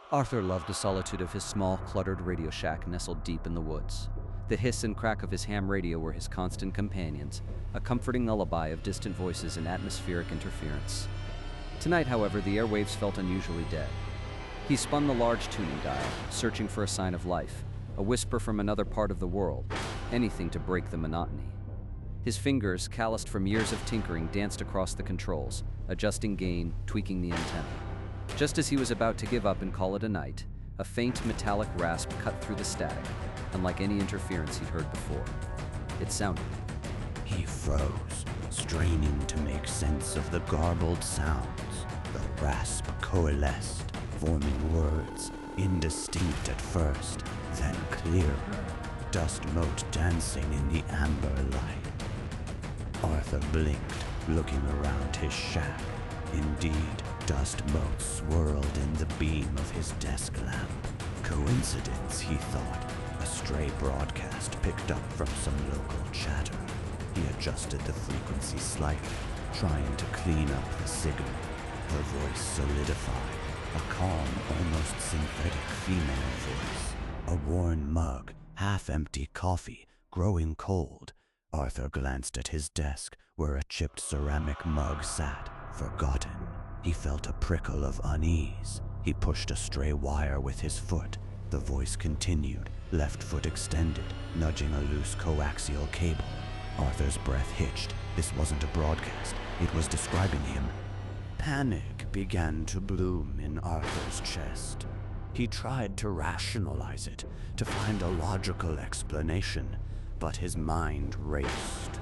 Arthur loved the solitude of his small, cluttered radio shack nestled deep in the woods. The hiss and crack of his ham radio were his constant companions, a comforting lullaby of distant voices and atmospheric interference. Tonight, however, the airwaves felt unusually dead. He spun the large tuning dial, searching for a sign of life, a whisper from another part of the world, anything to break the monotony. His fingers, calloused from years of tinkering, danced across the controls, adjusting gain, tweaking the antenna. Just as he was about to give up and call it a night, a faint metallic rasp cut through the static, unlike any interference he'd heard before. It sounded. He froze, straining to make sense of the garbled sounds. The rasp coalesced, forming words, indistinct at first, then clearer, dust mote dancing in the amber light. Arthur blinked, looking around his shack. Indeed, dust motes swirled in the beam of his desk lamp. Coincidence, he thought, a stray broadcast picked up from some local chatter. He adjusted the frequency slightly, trying to clean up the signal. Her voice solidified, a calm, almost synthetic female voice. A worn mug, half-empty coffee, growing cold. Arthur glanced at his desk, where a chipped ceramic mug sat, forgotten. He felt a prickle of unease. He pushed a stray wire with his foot. The voice continued, left foot extended, nudging a loose coaxial cable. Arthur's breath hitched. This wasn't a broadcast. It was describing him. Panic began to bloom in Arthur's chest. He tried to rationalize it, to find a logical explanation, but his mind raced.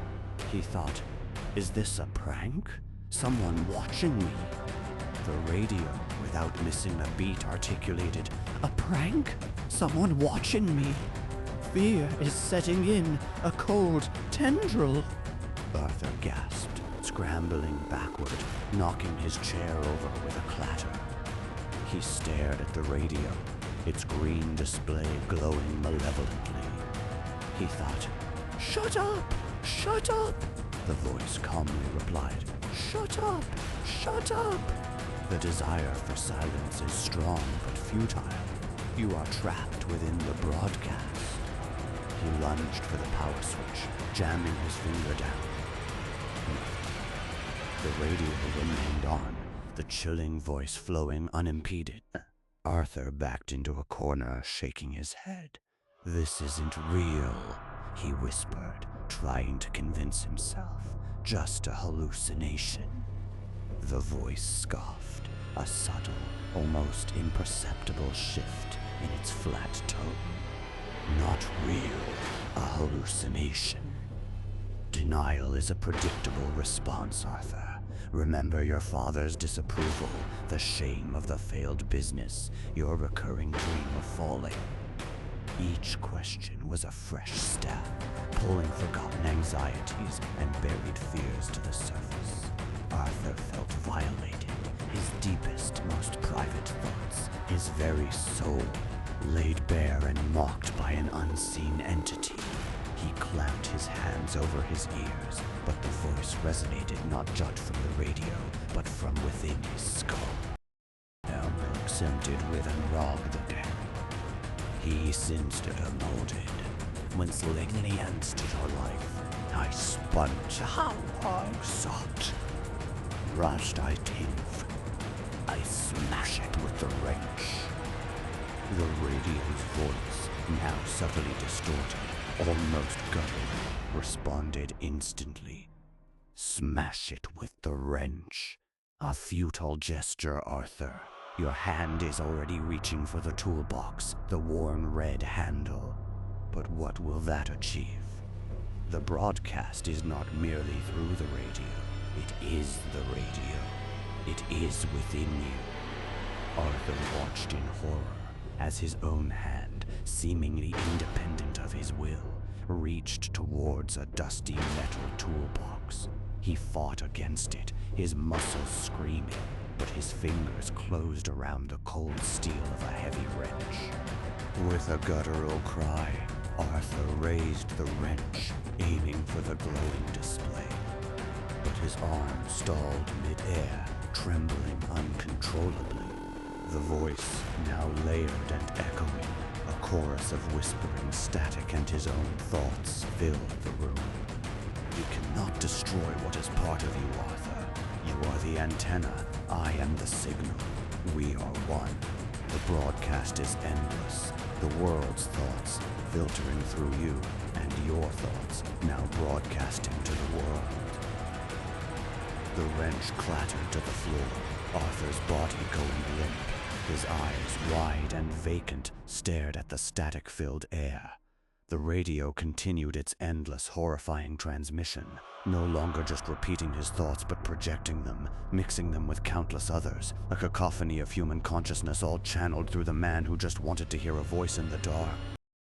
He thought, is this a prank? Someone watching me? The radio, without missing a beat, articulated, a prank? Someone watching me? Fear is setting in, a cold tendril. Arthur gasped, scrambling backward, knocking his chair over with a clatter. He stared at the radio, its green display glowing malevolently. He thought, shut up! Shut up! The voice calmly replied, shut up! Shut up! The desire for silence is strong but futile. You are trapped within the broadcast. He lunged for the power switch, jamming his finger down. The radio remained on, the chilling voice flowing unimpeded. Arthur backed into a corner, shaking his head. This isn't real, he whispered, trying to convince himself. Just a hallucination. The voice scoffed, a subtle, almost imperceptible shift in its flat tone. Not real, a hallucination. Denial is a predictable response, Arthur. Remember your father's disapproval, the shame of the failed business, your recurring dream of falling. Each question was a fresh stab, pulling forgotten anxieties and buried fears to the surface. Arthur felt violated, his deepest, most private thoughts, his very soul, laid bare and mocked by an unseen entity. He clamped his hands over his ears, but the voice resonated not just from the radio, but from within his skull. Elbert emptied with and robbed the dead. He sensed it molded. When slightly ends to your life, I sponge how I sought. Rushed I tinf. I smash it with the wrench. The radio's voice, now subtly distorted, almost guttural, responded instantly. Smash it with the wrench. A futile gesture, Arthur. Your hand is already reaching for the toolbox, the worn red handle. But what will that achieve? The broadcast is not merely through the radio. It is the radio. It is within you. Arthur watched in horror as his own hand, seemingly independent of his will, reached towards a dusty metal toolbox. He fought against it, his muscles screaming, but his fingers closed around the cold steel of a heavy wrench. With a guttural cry, Arthur raised the wrench, aiming for the glowing display. But his arm stalled mid-air, trembling uncontrollably. The voice, now layered and echoing, a chorus of whispering static and his own thoughts filled the room. You cannot destroy what is part of you, Arthur. You are the antenna, I am the signal. We are one. The broadcast is endless, the world's thoughts filtering through you, and your thoughts now broadcasting to the world. The wrench clattered to the floor, Arthur's body going limp. His eyes, wide and vacant, stared at the static-filled air. The radio continued its endless, horrifying transmission, no longer just repeating his thoughts but projecting them, mixing them with countless others, a cacophony of human consciousness all channeled through the man who just wanted to hear a voice in the dark.